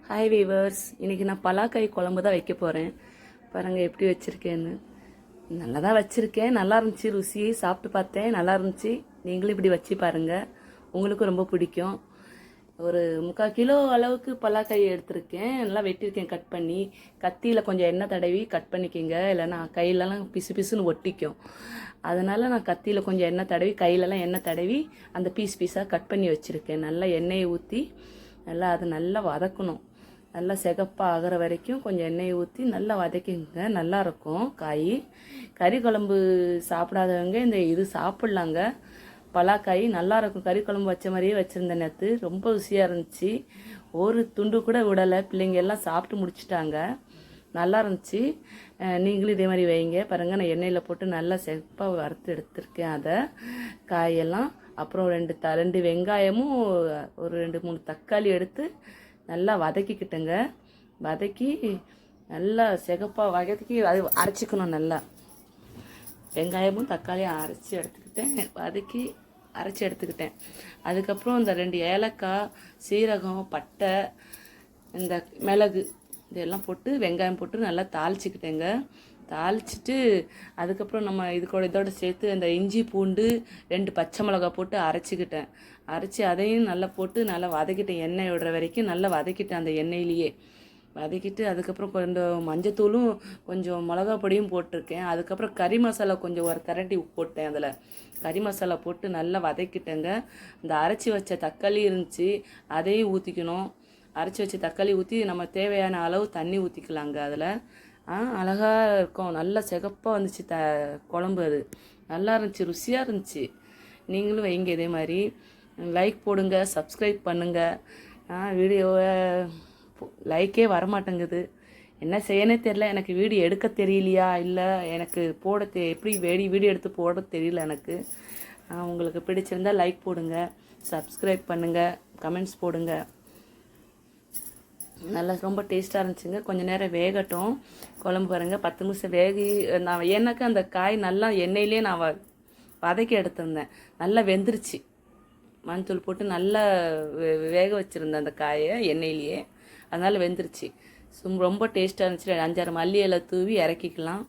Hi viewers, இன்றைக்கி நான் பலாக்காய் குழம்பு தான் வைக்க போகிறேன். பாருங்கள் எப்படி வச்சுருக்கேன்னு. நல்லா தான் வச்சுருக்கேன், நல்லா இருந்துச்சு. ருசி சாப்பிட்டு பார்த்தேன், நல்லா இருந்துச்சு. நீங்களும் இப்படி வச்சு பாருங்கள், உங்களுக்கும் ரொம்ப பிடிக்கும். ஒரு 3/4 கிலோ அளவுக்கு பலாக்காய் எடுத்திருக்கேன். நல்லா வெட்டியிருக்கேன் கட் பண்ணி. கத்தியில் கொஞ்சம் எண்ணெய் தடவி கட் பண்ணிக்கிங்க, இல்லைன்னா கையிலலாம் பிசு பிசுன்னு ஒட்டிக்கும். அதனால் நான் கத்தியில் கொஞ்சம் எண்ணெய் தடவி, கையிலலாம் எண்ணெய் தடவி அந்த பீஸாக கட் பண்ணி வச்சுருக்கேன். நல்லா எண்ணெயை ஊற்றி அதை நல்லா வதக்கணும். நல்லா சிகப்பாக ஆகிற வரைக்கும் கொஞ்சம் எண்ணெயை ஊற்றி நல்லா வதக்கிங்க. நல்லாயிருக்கும் காய். கறி குழம்பு சாப்பிடாதவங்க இது சாப்பிட்லாங்க. பலாக்காய் நல்லாயிருக்கும். கறி குழம்பு வச்ச மாதிரியே வச்சுருந்தேன் நேற்று. ரொம்ப ருசியாக இருந்துச்சு. ஒரு துண்டு கூட விடலை. பிள்ளைங்க எல்லாம் சாப்பிட்டு முடிச்சிட்டாங்க. நல்லா இருந்துச்சு. நீங்களும் இதே மாதிரி வைங்க. பாருங்கள், நான் எண்ணெயில் போட்டு நல்லா சிகப்பாக வறுத்து எடுத்திருக்கேன் அதை காயெல்லாம். அப்புறம் 2 வெங்காயமும் ஒரு 2-3 தக்காளி எடுத்து நல்லா வதக்கிக்கிட்டேங்க. வதக்கி நல்லா சிகப்பாக வதக்கி அது அரைச்சிக்கணும். நல்லா வெங்காயமும் தக்காளியும் வதக்கி அரைச்சி எடுத்துக்கிட்டேன். அதுக்கப்புறம் இந்த 2 ஏலக்காய், சீரகம், பட்டை, இந்த மிளகு இதெல்லாம் போட்டு வெங்காயம் போட்டு நல்லா தாளிச்சிக்கிட்டேங்க. தாளிச்சிட்டு அதுக்கப்புறம் நம்ம இதோட சேர்த்து அந்த இஞ்சி பூண்டு 2 பச்சை மிளகா போட்டு அரைச்சிக்கிட்டேன். அரைச்சி அதையும் நல்லா போட்டு நல்லா வதக்கிட்டேன். எண்ணெய் விடுற வரைக்கும் நல்லா வதக்கிட்டேன் அந்த எண்ணெயிலேயே. வதக்கிட்டு அதுக்கப்புறம் கொஞ்சம் மஞ்சத்தூளும் கொஞ்சம் மிளகா பொடியும் போட்டிருக்கேன். அதுக்கப்புறம் கறி மசாலா கொஞ்சம் ஒரு கரண்டி போட்டேன். அதில் கறி மசாலா போட்டு நல்லா வதக்கிட்டேங்க. இந்த அரைச்சி வச்ச தக்காளி இருந்துச்சு, அதையும் ஊற்றிக்கணும். அரைச்சி வச்ச தக்காளி ஊற்றி நம்ம தேவையான அளவு தண்ணி ஊற்றிக்கலாங்க. அதில் அழகாக இருக்கும். நல்லா சிகப்பாக வந்துச்சு குழம்பு. அது நல்லா இருந்துச்சு, ருசியாக இருந்துச்சு. நீங்களும் வைங்க இதே மாதிரி. லைக் போடுங்க, சப்ஸ்கிரைப் பண்ணுங்கள். வீடியோவை லைக்கே வரமாட்டேங்குது. என்ன செய்யனே தெரில. எனக்கு வீடியோ எடுக்க தெரியலையா, இல்லை எனக்கு எப்படி வீடியோ எடுத்து போட தெரியல எனக்கு. உங்களுக்கு பிடிச்சிருந்தால் லைக் போடுங்க, சப்ஸ்கிரைப் பண்ணுங்கள், கமெண்ட்ஸ் போடுங்க. நல்லா ரொம்ப டேஸ்ட்டாக இருந்துச்சுங்க. கொஞ்சம் நேரம் வேகட்டும் குழம்பு. பாருங்கள், 10 நிமிஷம் நான் ஏன்னாக்கா அந்த காய் நல்லா எண்ணெயிலே நான் வதக்கி எடுத்திருந்தேன். நல்லா வெந்துருச்சு. மஞ்சள் போட்டு நல்லா வேக வச்சுருந்தேன் அந்த காயை எண்ணெயிலேயே. அதனால் வெந்துருச்சு. ரொம்ப டேஸ்ட்டாக இருந்துச்சு. 5-6 மல்லி இலை தூவி இறக்கிக்கலாம்.